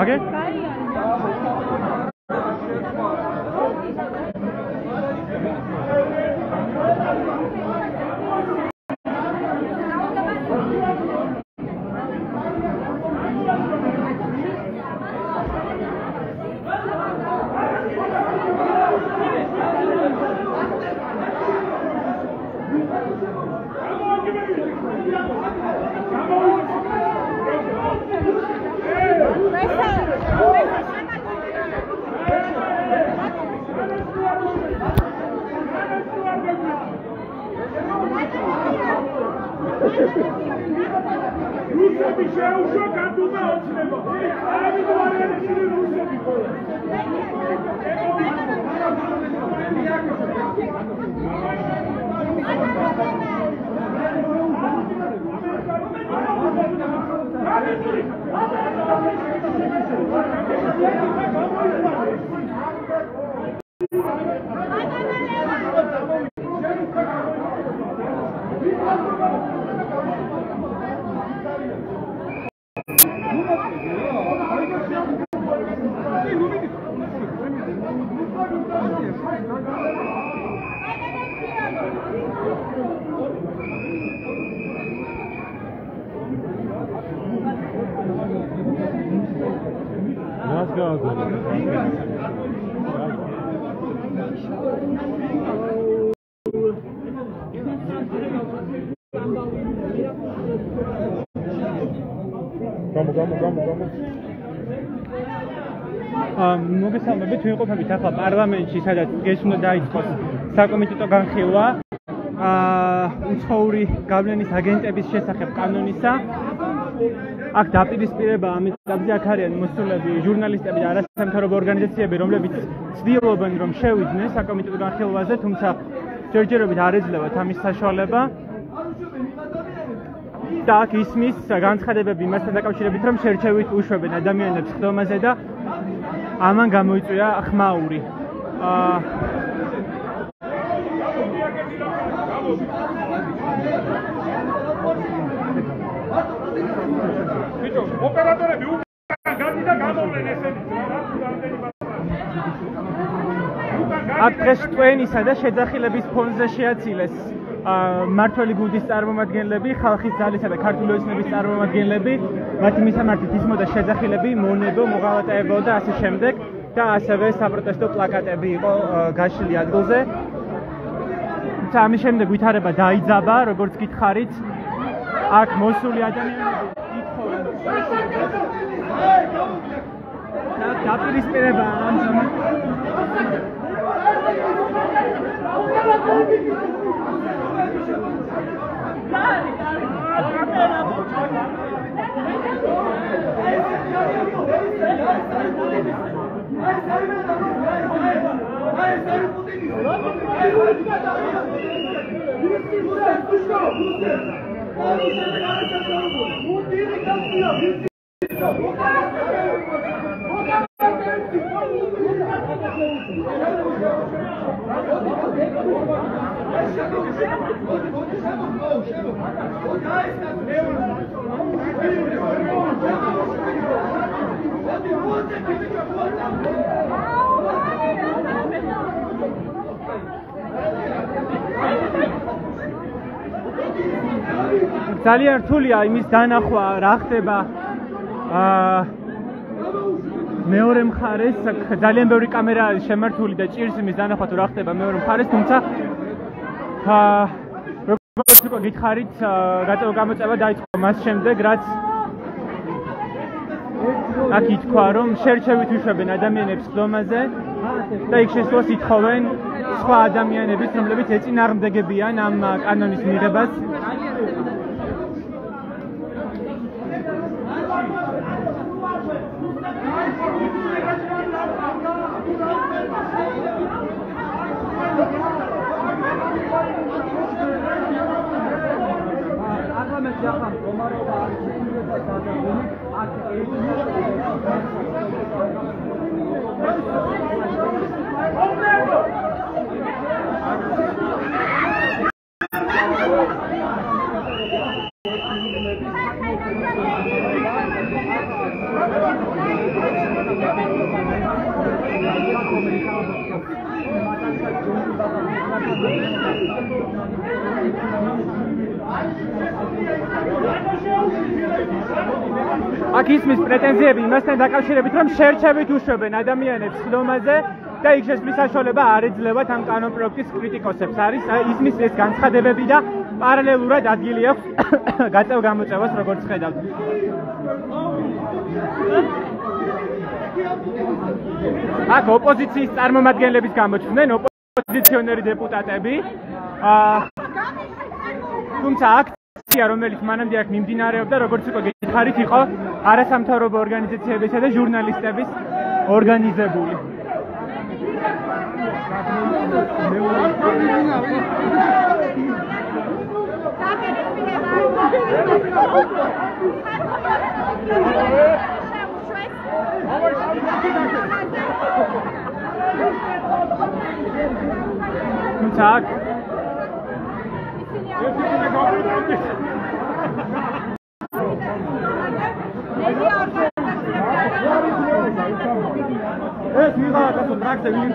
Okay? რუსები შეუშვა განდუნა ოცნება. არავინ არ არის რუსები ხოლმე. Let's go. მოგესალმებით, ვიმყოფებით ახლა პარლამენტში, სადაც დღეს უნდა დაიწყოს საკომიტეტო განხილვა უცხოური გავლენის აგენტების შესახებ კანონისა. აქ დაპირისპირება ამის დაბზი აქ არიან მოსულები, ჟურნალისტები და არასამთავრობო ორგანიზაციები, რომლებიც ცდილობენ რომ შევიდნენ საკომიტეტო განხილვაზე, თუმცა ჯერჯერობით არ ეძლევათ ამის საშუალება. და აქ ისმის განცხადებები მასთან დაკავშირებით, რომ შერჩევით უშვებენ ადამიანებს ხდომაზე და ამან გამოიწვია ხმაური. ბიჭო, ოპერატორები უკან გადი და გამოვლენ ესენი. აქ დღეს ტვენისა და შეძახილების ფონზე შეაცილეს მართველი გუნდის წარმომადგენლები, ხალხის ძალისა და ქართული ოცნების წარმომადგენლები, მათი მისამართით ისმოდა შეძახილები, მონებო, მოღალატეებო და ასე შემდეგ და ასევე საპროტესტო პლაკატები იყო გაშლილი ადგილზე. თუმცა ამის შემდეგ ვითარება დაიძაბა, როგორც გითხარით, აქ მოსული ადამიანები ითხოვენ და დაპირისპირება ამჟამად ძალიან რთულია იმის დანახვა რა ხდება მეორე მხარეს ძალიან ბევრი კამერა არის შემართული და ჭირს იმის დანახვა თუ რა ხდება მეორე მხარეს თუმცა როგორც უკვე გითხარით გაწევა გამოწევა დაიწყო მას შემდეგ რაც აქ ითქვა რომ შერჩევით უშვებენ ადამიანებს ხდომაზე და იქ შესვლას ითხოვენ სხვა ადამიანების რომლებიც ეწინააღმდეგებიან ამ კანონის მიღებას აქ ისმის პრეტენზიები იმასთან დაკავშირებით, რომ შერჩევით უშვებენ ადამიანებს სხდომაზე და იქ შესვლის საშუალება არ ეძლევათ ამ კანონპროექტის კრიტიკოსებს. არის ისმის ეს განცხადებები და პარალელურად ადგილი აქვს გაწევ-გამოწევას, როგორც ხედავთ. აქ ოპოზიციის წარმომადგენლების გამოჩნდნენ, ოპოზიციონერი დეპუტატები. თუმცა აქცია, რომელიც მანამდე აქ მიმდინარეობდა, როგორც უკვე გითხარით, იყო არასამთავრობო ორგანიზაციებისა და ჟურნალისტების ორგანიზებული. თუმცა აქ ეს ვიღა და ტრაქზე ვინ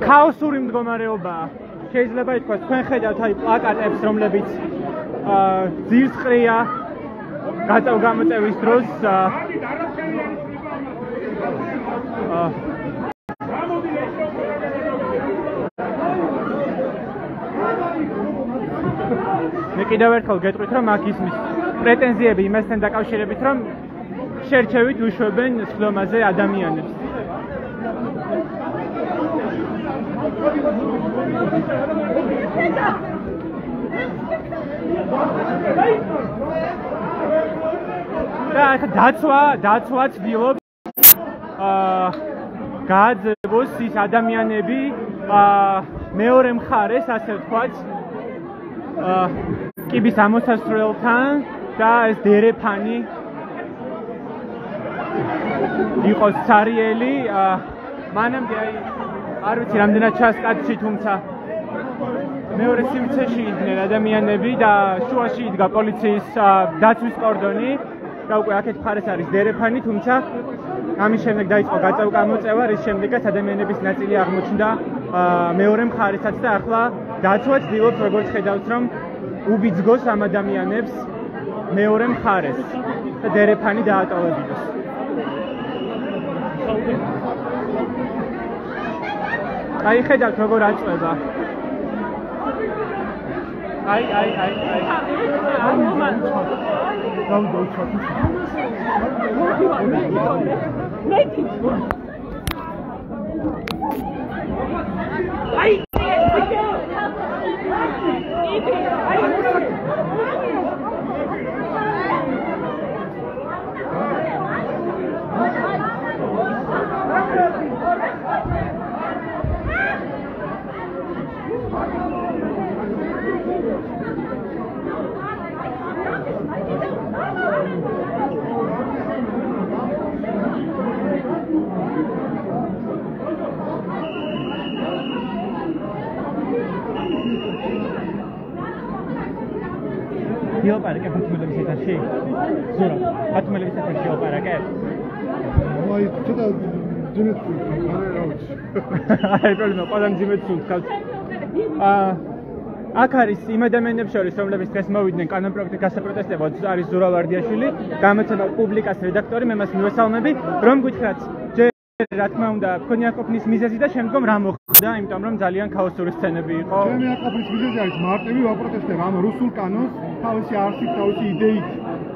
ქაოსური მდგომარეობაა. შეიძლება ითქვას, თქვენ ხედავთ აი პლაკატებს, რომლებიც ძირს ყრია გაწევ-გამოწევის დროს. მე კიდევ ერთხელ გეტყვით, რომ აქ ისმის პრეტენზიები იმასთან დაკავშირებით, რომ შერჩევით უშვებენ სხდომაზე ადამიანებს. და ახლა დაცვა ცდილობს გააძევოს ის ადამიანები მეორე მხარეს, ასე ვთქვათ, კიბის ამოსასრულელთან და ეს დერეფანი იყოს ცარიელი. მანამდე აი არ ვიცი რამდენად ჩასკაცში, თუმცა მეორე სიმცეში იდნენ ადამიანები და შუაში იდგა პოლიციის დაცვის კორდონი და უკვე აქეთ მხარეს არის დერეფანი, თუმცა ამის შემდეგ დაიწყო გაწევ-გამოწევა, რის შემდეგაც ადამიანების ნაწილი აღმოჩნდა მეორე მხარესაც და ახლა დაცვა ცდილობს, როგორც ხედავთ, რომ უბიძგოს ამ ადამიანებს მეორე მხარეს და დერეფანი დაატოვებინოს. აი ხედავთ როგორ აწვება. აი. Geoparke ფათმელების ეთერში. ზურა, ფათმელების ეთერში geoparke. აი, ცოტა ძიმეთ არა რა ვიცი. აი, პრობლემა, ყველა ძიმეთ სულთქავს. აქ არის იმ ადამიანებს შორის, რომლებიც დღეს მოვიდნენ კანონპროექტის გასაპროტესტებად, არის ზურა ვარდიაშვილი, გამოცემა პუბლიკას რედაქტორი, მე მას მივესალმები, რომ გითხრათ, რა თქმა უნდა, მქონია ყოფნის მიზეზი და შემდგომ რა მოხდა, იმიტომ რომ ძალიან ქაოსური სცენები იყო. ჩემი ყოფნის მიზეზი არის მარტივი ვაპროტესტებ ამ რუსულ კანონს, თავისი არსით, თავისი იდეით,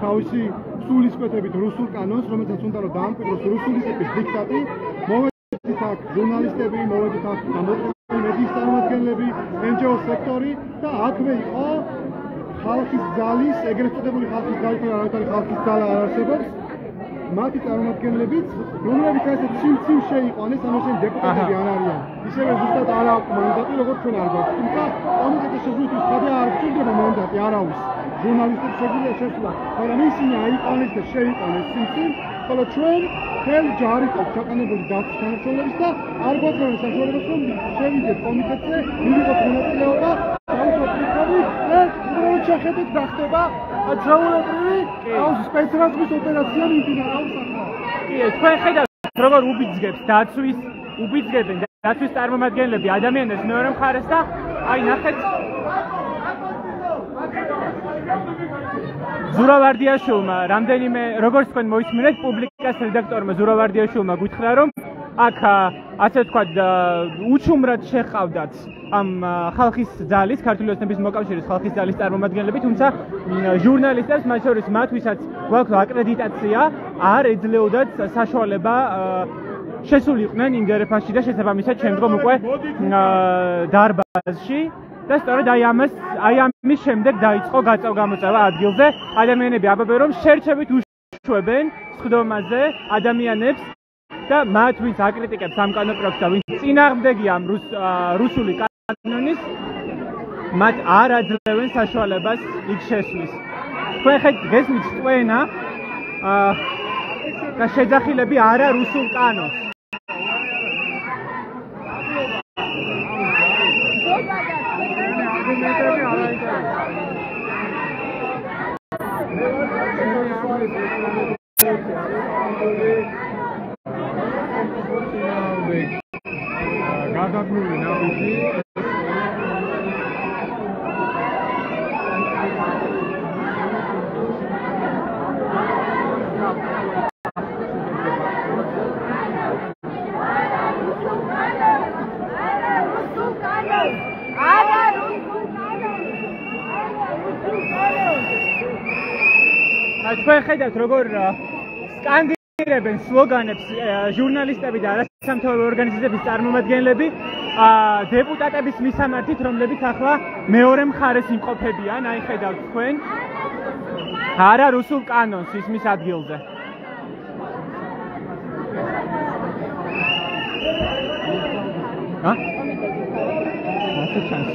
თავისი სულისკვეთებით რუსულ კანონს, რომელსაც უნდა რომ დაამკვიდროს რუსული ტიპის დიქტატი. მოვედით აქ ჟურნალისტები, მოვედით აქ გამოყენებული მედიის წარმომადგენლები, NGO სექტორი და აქვე იყო ხალხის ძალის, ეგრეთ წოდებული ხალხის ძალის და არავითარი ხალხის ძალა არ არსებობს. მათი წარმომადგენლებიც, რომლებიც ასეთ ცილ შეიყვანეს, ანუ ესენ დეპუტატები არ არიან. ისევე ზუსტად არ აქვს მანდატი, როგორც ჩვენ არ გვაქვს. თუმცა კომიტეტის შესრულების ხადა არ გჭირდება მანდატი, არავის. ჟურნალისტებს შეგვიძლია შესვლა, მაგრამ ისინი აიყვანეს და შეიყვანეს ცილ, ხოლო ჩვენ მთელი ჯარი ყავთ ჩაყენებული დაცვის თანამშრომლების და არ გვაქვს საშუალებას, რომ შევიდეთ კომიტეტზე, მივიღოთ მონაწილეობა, დავუშვათ რიცხვი და უბრალოდ შეხედეთ რა ხდება ჩვეულებრივი სპეცრაზმის ოპერაცია მიმდინარეობს ახლა. კი, თქვენ ხედავთ როგორ უბიძგებს უბიძგებენ დაცვის წარმომადგენლები ადამიანებს მეორე მხარეს და აი ნახეთ ზურავარდიაშვილმა რამდენიმე როგორც თქვენ მოისმინეთ პუბლიკას რედაქტორმა ზურავარდიაშვილმა გითხრა რომ აქ ასე ვთქვათ უჩუმრად შეჰყავდათ ამ ხალხის ძალის ქართული ოცნების მოკავშირის ხალხის ძალის წარმომადგენლები თუმცა ჟურნალისტებს მათ შორის მათ ვისაც გვაქვს აკრედიტაცია არ ეძლეოდათ საშუალება შესულიყვნენ ინგერეფასში და შესაბამისად შემდგომ უკვე დარბაზში და სწორედ აი ამის შემდეგ დაიწყო გაწევ-გამოწევა ადგილზე ადამიანები აბებენ რომ შერჩევით უშვებენ სხდომაზე ადამიანებს და მათ ვინც აკრიტიკებს ამ კანონპროექტს და ვინც წინააღმდეგია ამ რუსული კანონის მათ არ აძლევენ საშუალებას იქ შესვლის. თქვენ გესმით წვენა და შეძახილები არა რუსულ კანონს. გადაგმული ნაბიჯი თქვენ ხედავთ როგორ სკანდირებენ სლოგანებს ჟურნალისტები და არასამთავრობო ორგანიზაციების წარმომადგენლები დეპუტატების მისამართით რომლებიც ახლა მეორე მხარეს იმყოფებიან აი ხედავთ თქვენ არა რუსულ კანონს ისმის ადგილზე ასე ჩანს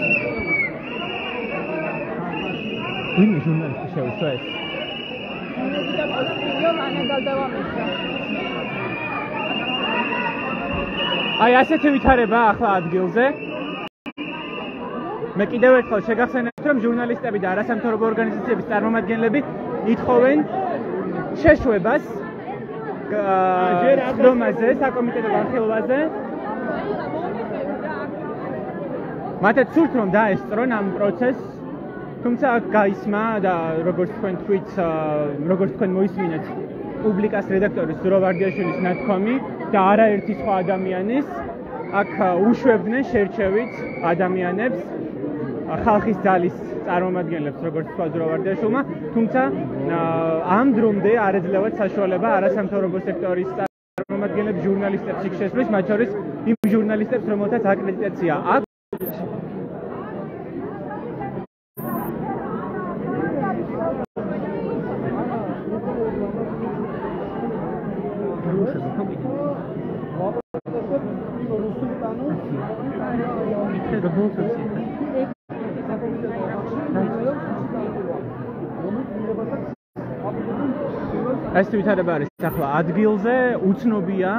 ვინმე ჟურნალისტი შეუშვა ეს აი ასეთი ვითარება ახლა ადგილზე მე კიდევ ერთხელ შეგახსენებთ რომ ჟურნალისტები და არასამთავრობო ორგანიზაციების წარმომადგენლები ითხოვენ შეშვებას სხდომაზე საკომიტეტო განხილვაზე მათაც სურთ რომ დაესწრონ ამ პროცესს თუმცა აქ გაისმა და როგორც თქვენ მოისმინეთ პუბლიკას რედაქტორის ზურავარდიაშვილის ნათქვამი და არაერთი სხვა ადამიანის აქ უშვებდნენ შერჩევით ადამიანებს ხალხის ძალის წარმომადგენლებს როგორც თქვა ზურავარდიაშვილმა თუმცა ამ დრომდე არ ეძლევათ საშუალება არასამთავრობო სექტორის წარმომადგენლებს ჟურნალისტებს იქ შესვლის მათ შორის იმ ჟურნალისტებს რომელთაც აკრედიტაცია აქვს ეს ვითარება არის ახლა ადგილზე უცნობია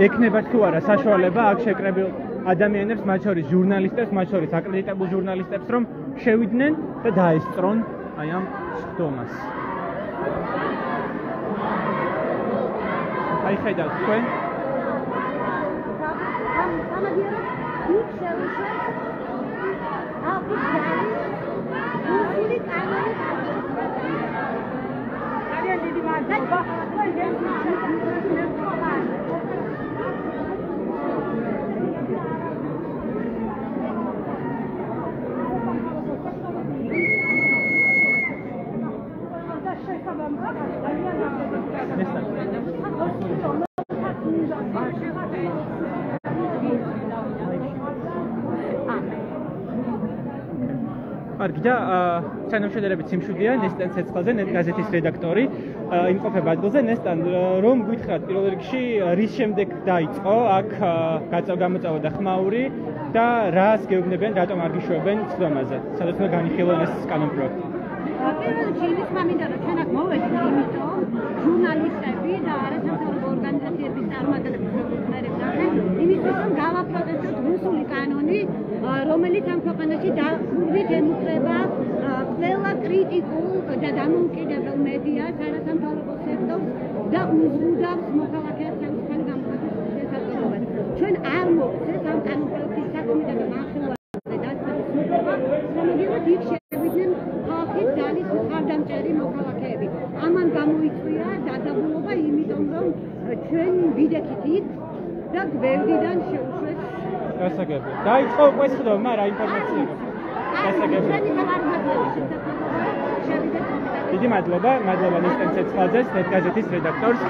ეკნება თუ არა საშუალება აქ შეკრებილ ადამიანებს მათ შორის ჟურნალისტებს მათ შორის აკრედიტებულ ჟურნალისტებს რომ შევიდნენ და დაესწრონ აი ამ სხდომას აი ხედავთ თქვენ მარგი და თანამშრომლობით სიმშვიდეა ნესტან ცეცხლაძე, ნეტგაზეთის რედაქტორი, იმყოფება ადგილზე. ნესტან, რომ გითხრათ პირველ რიგში რის შემდეგ დაიწყო აქ გაწევ-გამოწევო და ხმაური და რას გეუბნებიან, რატომ არ გიშვებენ ცდომაზე, სადაც უნდა განიხილონ ეს კანონპროექტი. პირველ რიგში ის მინდა რომ ჩვენ აქ მოვედით, იმიტომ ჟურნალისტები და არასამთავრობო ორგანიზაციების წარმომადგენლები გვეხმარებდნენ, იმისთვის რომ გავაპროტესტოთ რუსული კანონი, რომელიც ამ ქვეყანაში დაუბრუნდით ემუქრება ყველა კრიტიკულ და დამოუკიდებელ მედიას, არასამთავრობო სექტორს და უზრუნავს მოქალაქეებს თავისუფალი გამოხატვის შესაძლებლობას. ჩვენ არ მოგწეს ამ კანონპროექტის საკომიტეტო განხილვაზე დასწრების მიღება, სამაგიეროდ იქ შევიდნენ ხალხის ძალის მხარდამჭერი მოქალაქეები. ამან გამოიწვია დაძაბულობა, იმიტომ რომ ჩვენ ვიდექით იქ და გვერდიდან შეუშვეს გასაგები. დაიწყო უკვე სხდომა რა ინფორმაციაა. გასაგები. დიდი მადლობა ნესტან ცეცხლაძეს, ნეტგაზეთის რედაქტორს.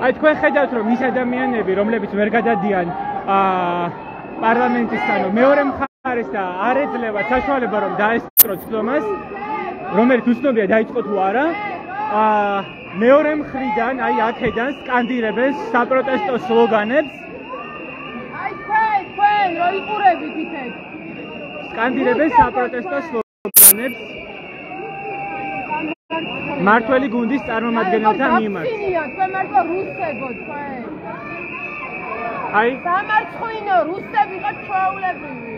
აი თქვენ ხედავთ რომ ის ადამიანები რომლებიც ვერ გადადიან პარლამენტისგან მეორე მხარეს და არ ეძლევათ საშუალება რომ დაესწროს ცდომას რომელიც უცნობია დაიწყო თუ არა მეორე მხრიდან აი აქედან სკანდირებენ საპროტესტო სლოგანებს აი თქვენ რო იყურებით იქეთ სკანდირებენ საპროტესტო სლოგანებს მართველი გუნდის წარმომადგენელთა მიმართ. თქვენ მარტო რუსებო თქვენ. აი, სამარცხვინო რუსები ხართ ჩვეულებრივი.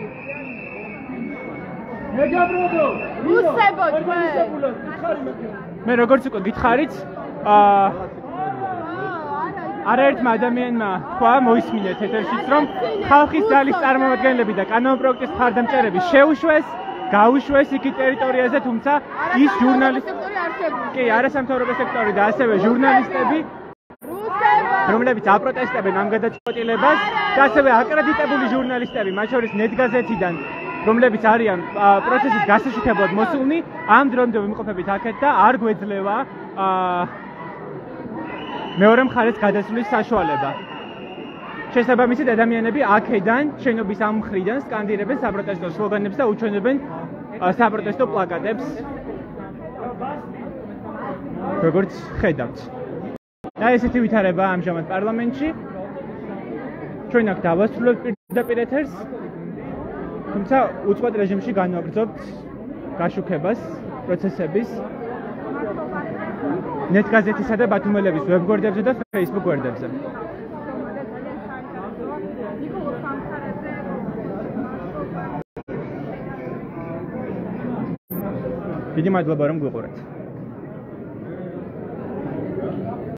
მეგაბრებო, რუსებო თქვენ. მე როგორც უკვე გითხარით, არაერთმა ადამიანმა თქვა მოისმინეთ ეთერშიც, რომ ხალხის ძალის წარმომადგენლები და კანონპროექტის მხარდამჭერები შეუშვეს გაუშვეს იქ ტერიტორიაზე, თუმცა ის ჟურნალისტები კი, არასამთავრობო სექტორი და ასევე ჟურნალისტები, რომლებიც აპროტესტებენ ამ გადაწყვეტილებას და ასევე აკრედიტებული ჟურნალისტები, მათ შორის ნეტგაზეთიდან, რომლებიც არიან პროცესის გასაშუქებლად მოსულნი, ამ დროინდელ იმყოფებით აქეთ და არ გვეძლევა მეორე მხარეს გადასვლის საშუალება. შესაბამისად ადამიანები აქედან შენობის ამ მხრიდან სკანდირებენ საპროტესტო სლოგანებს და უჩვენებენ საპროტესტო პლაკატებს. როგორც ხედავთ. და ესეთი ვითარება ამჟამად პარლამენტში. ჩვენ აქ დავასრულებთ პირდაპირ ეთერს. თუმცა უწყვეტ რეჟიმში განვაგრძობთ გაშუქებას პროცესების ნეტგაზეთისა და ბათუმელების ვებგვერდებზე და Facebook გვერდებზე. დიდი მადლობა რომ გვიყურეთ.